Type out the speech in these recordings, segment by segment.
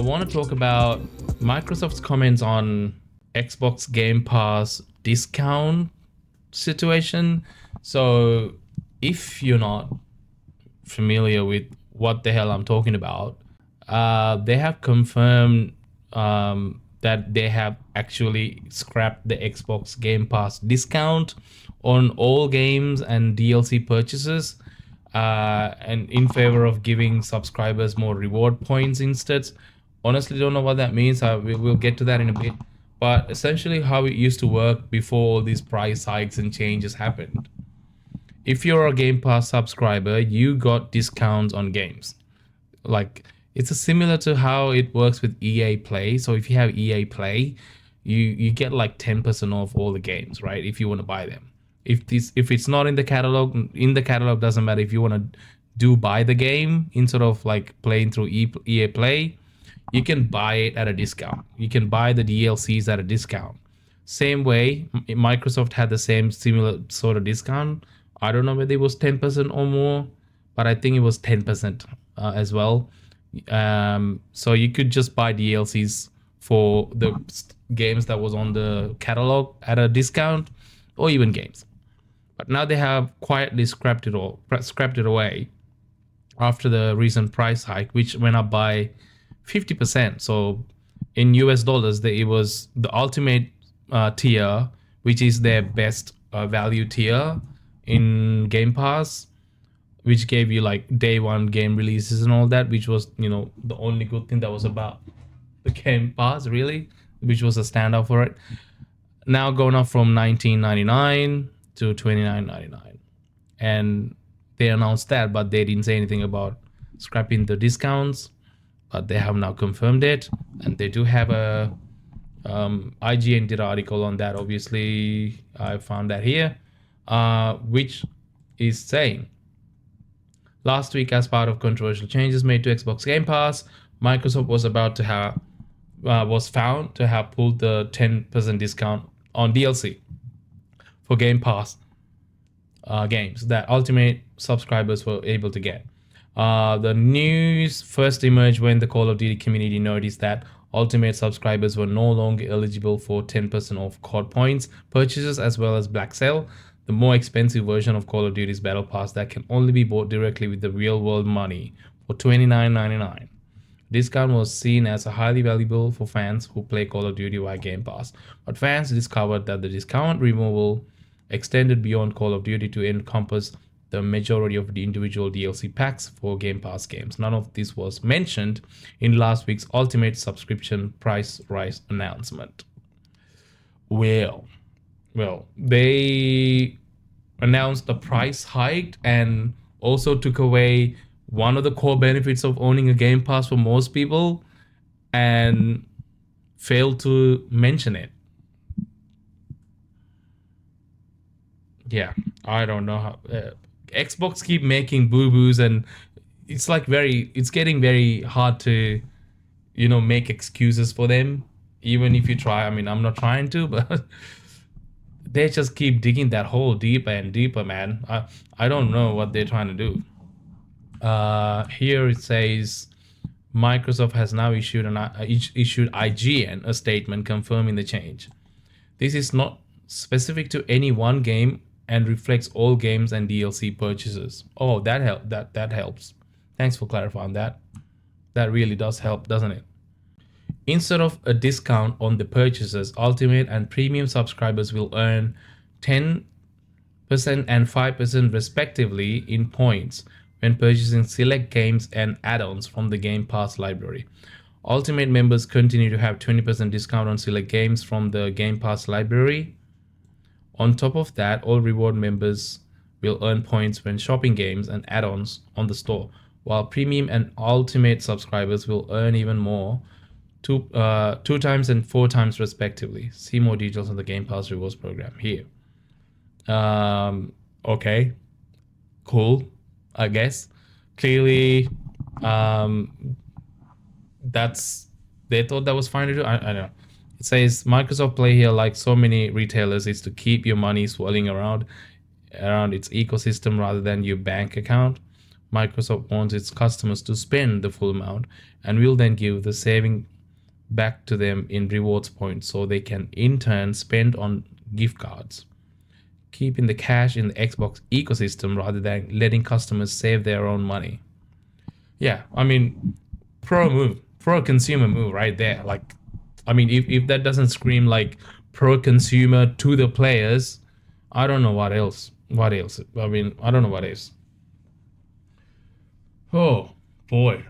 want to talk about Microsoft's comments on Xbox Game Pass discount situation. So if you're not familiar with what the hell I'm talking about, they have confirmed that they have actually scrapped the Xbox Game Pass discount on all games and DLC purchases, and in favor of giving subscribers more reward points instead. Honestly, don't know what that means. We'll get to that in a bit. But essentially, how it used to work before all these price hikes and changes happened. If you're a Game Pass subscriber, you got discounts on games. Like, it's similar to how it works with EA Play. So if you have EA Play, you get like 10% off all the games, right? If you want to buy them. If it's not in the catalog doesn't matter. If you want to buy the game instead of like playing through EA Play, you can buy it at a discount. You can buy the DLCs at a discount. Same way, Microsoft had the same similar sort of discount. I don't know whether it was 10% or more, but I think it was 10% as well. So you could just buy DLCs for the games that was on the catalog at a discount, or even games. But now they have quietly scrapped it away after the recent price hike, which went up by 50%. So in US dollars, it was the ultimate tier, which is their best value tier in Game Pass, which gave you like day one game releases and all that, which was, the only good thing that was about the Game Pass, really, which was a standout for it. Now going up from $19.99 to $29.99. And they announced that, but they didn't say anything about scrapping the discounts. But they have now confirmed it, and they do have a IGN did an article on that. Obviously, I found that here, which is saying, last week, as part of controversial changes made to Xbox Game Pass, Microsoft was found to have pulled the 10% discount on DLC for Game Pass games that Ultimate subscribers were able to get. The news first emerged when the Call of Duty community noticed that Ultimate subscribers were no longer eligible for 10% off COD points purchases, as well as Black Sale, the more expensive version of Call of Duty's Battle Pass that can only be bought directly with the real-world money for $29.99. Discount was seen as highly valuable for fans who play Call of Duty via Game Pass, but fans discovered that the discount removal extended beyond Call of Duty to encompass the majority of the individual DLC packs for Game Pass games. None of this was mentioned in last week's Ultimate subscription price rise announcement. Well, they announced the price hike and also took away one of the core benefits of owning a Game Pass for most people and failed to mention it. Yeah, I don't know how Xbox keep making boo-boos, and it's getting very hard to, make excuses for them, even if you try. I mean, I'm not trying to, but they just keep digging that hole deeper and deeper, man. I don't know what they're trying to do. Here it says Microsoft has now issued IGN a statement confirming the change. This is not specific to any one game and reflects all games and DLC purchases. Oh, that helps. Thanks for clarifying that. That really does help, doesn't it? Instead of a discount on the purchases, Ultimate and Premium subscribers will earn 10% and 5% respectively in points when purchasing select games and add-ons from the Game Pass library. Ultimate members continue to have 20% discount on select games from the Game Pass library. On top of that, all reward members will earn points when shopping games and add-ons on the store, while Premium and Ultimate subscribers will earn even more, two times and 4 times respectively. See more details on the Game Pass rewards program here. Okay, cool, I guess. Clearly, they thought that was fine to do. I don't know. It says Microsoft Play here, like so many retailers, is to keep your money swirling around its ecosystem rather than your bank account. Microsoft wants its customers to spend the full amount and will then give the saving back to them in rewards points so they can in turn spend on gift cards, keeping the cash in the Xbox ecosystem rather than letting customers save their own money. Yeah, I mean, pro consumer move right there. Like, I mean, if that doesn't scream like pro consumer to the players, I don't know what else. What else? I mean, I don't know what else. Oh boy.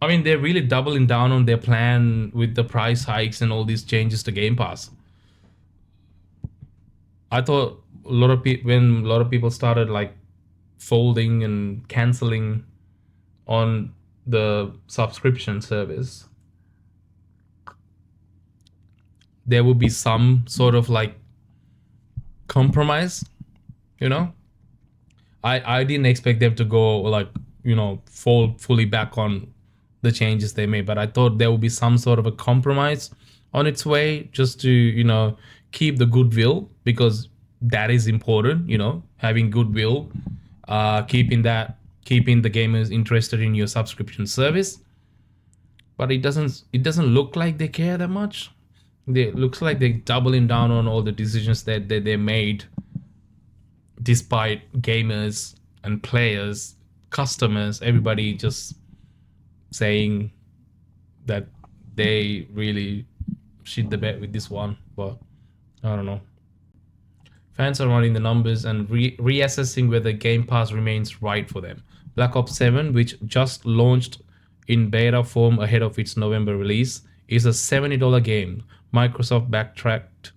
I mean, they're really doubling down on their plan with the price hikes and all these changes to Game Pass. I thought a lot of people, when a lot of people started like folding and canceling on the subscription service, there would be some sort of like compromise, you know. I didn't expect them to go like, you know, fold fully back on the changes they made, but I thought there would be some sort of a compromise on its way, just to, you know, keep the goodwill, because that is important, you know, having goodwill, keeping the gamers interested in your subscription service. But it doesn't look like they care that much. It looks like they're doubling down on all the decisions that they made, despite gamers and players, customers, everybody just saying that they really shit the bed with this one. But I don't know. Fans are running the numbers and reassessing whether Game Pass remains right for them. Black Ops 7, which just launched in beta form ahead of its November release, is a $70 game. Microsoft backtracked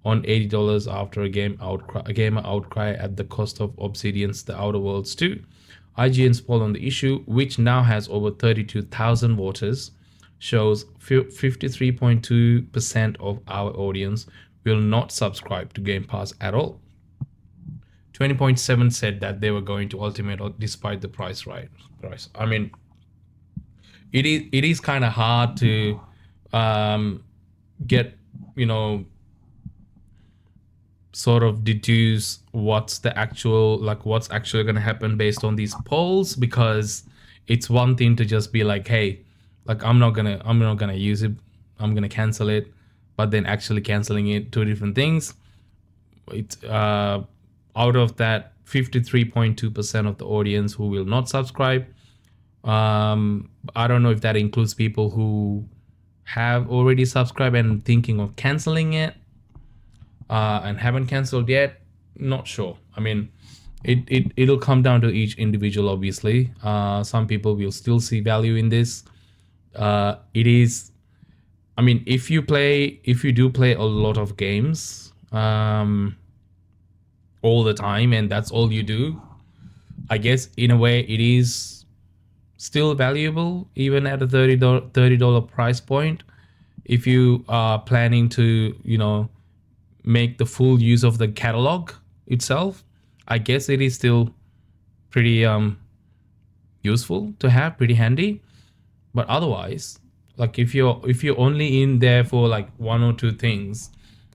on $80 after a gamer outcry at the cost of Obsidian's The Outer Worlds 2. IGN's poll on the issue, which now has over 32,000 voters, shows 53.2% of our audience will not subscribe to Game Pass at all. 20.7 said that they were going to Ultimate despite the price. I mean, it is kind of hard to get, you know, sort of deduce what's actually going to happen based on these polls, because it's one thing to just be like, hey, like I'm not gonna use it, I'm gonna cancel it, but then actually canceling it, two different things. It's out of that 53.2% of the audience who will not subscribe, I don't know if that includes people who have already subscribed and thinking of canceling it, and haven't canceled yet. Not sure. I mean, it'll come down to each individual, obviously. Some people will still see value in this. It is, I mean, if you do play a lot of games all the time and that's all you do, I guess in a way it is still valuable even at a $30 price point. If you are planning to, you know, make the full use of the catalog itself, I guess it is still pretty useful to have, pretty handy. But otherwise, like if you're only in there for like one or two things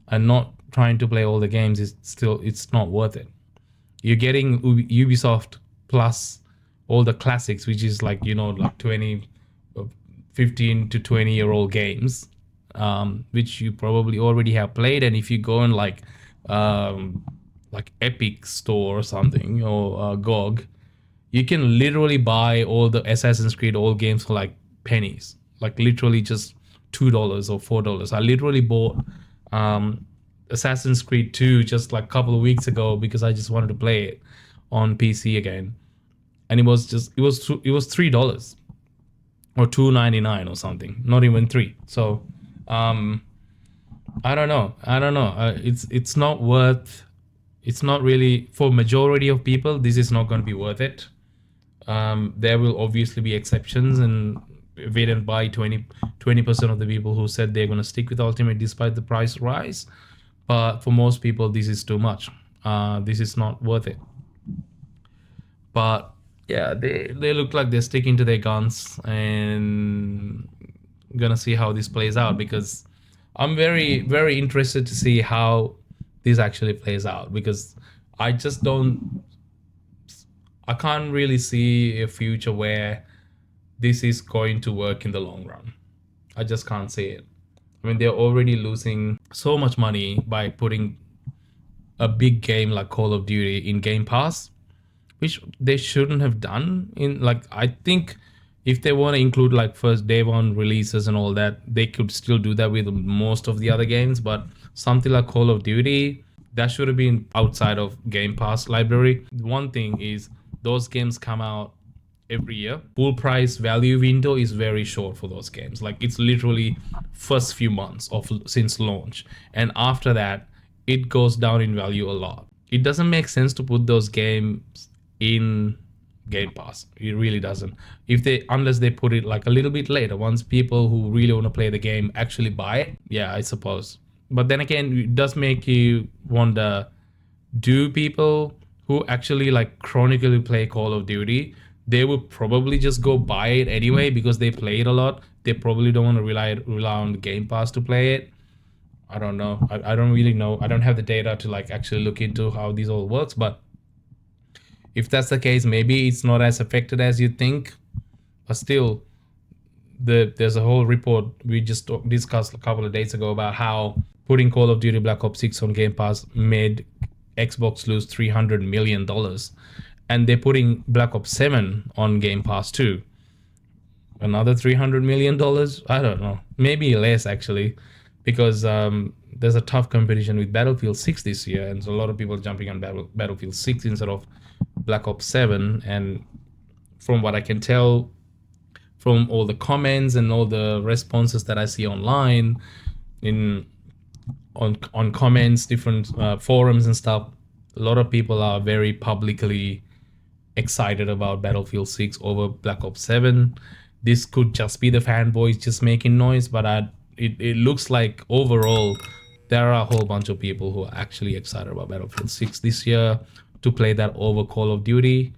and not trying to play all the games, it's not worth it. You're getting Ubisoft plus all the classics, which is like, you know, like 15 to 20-year-old games, which you probably already have played. And if you go in like Epic Store or something, or GOG, you can literally buy all the Assassin's Creed old games for like pennies, like literally just $2 or $4. I literally bought Assassin's Creed 2 just like a couple of weeks ago because I just wanted to play it on PC again, and it was $3 or $2.99 or something, not even $3. So I don't know. It's not worth. It's not really, for majority of people, this is not going to be worth it. There will obviously be exceptions, and wait and buy 20% of the people who said they're going to stick with Ultimate despite the price rise. But for most people, this is too much. This is not worth it. But yeah, they look like they're sticking to their guns, and gonna see how this plays out, because I'm very, very interested to see how this actually plays out, because I just don't I can't really see a future where this is going to work in the long run. I just can't see it. I mean, they're already losing so much money by putting a big game like Call of Duty in Game Pass, which they shouldn't have done. In like, I think if they want to include like first day one releases and all that, they could still do that with most of the other games. But something like Call of Duty, that should have been outside of Game Pass library. One thing is those games come out every year. Full price value window is very short for those games. Like it's literally first few months of since launch, and after that it goes down in value a lot. It doesn't make sense to put those games in Game Pass. It really doesn't. If they, unless they put it like a little bit later, once people who really want to play the game actually buy it, yeah, I suppose. But then again, it does make you wonder, do people who actually like chronically play Call of Duty, they would probably just go buy it anyway because they play it a lot. They probably don't want to rely on the Game Pass to play it. I don't know. I don't really know. I don't have the data to like actually look into how this all works. But if that's the case, maybe it's not as affected as you think. But still, there's a whole report we just discussed a couple of days ago about how putting Call of Duty Black Ops 6 on Game Pass made Xbox lose $300 million. And they're putting Black Ops 7 on Game Pass too. Another $300 million? I don't know. Maybe less actually, because there's a tough competition with Battlefield 6 this year, and so a lot of people jumping on Battlefield 6 instead of Black Ops 7. And from what I can tell from all the comments and all the responses that I see online on comments, different forums and stuff, a lot of people are very publicly excited about Battlefield 6 over Black Ops 7. This could just be the fanboys just making noise, but it looks like overall there are a whole bunch of people who are actually excited about Battlefield 6 this year to play that over Call of Duty.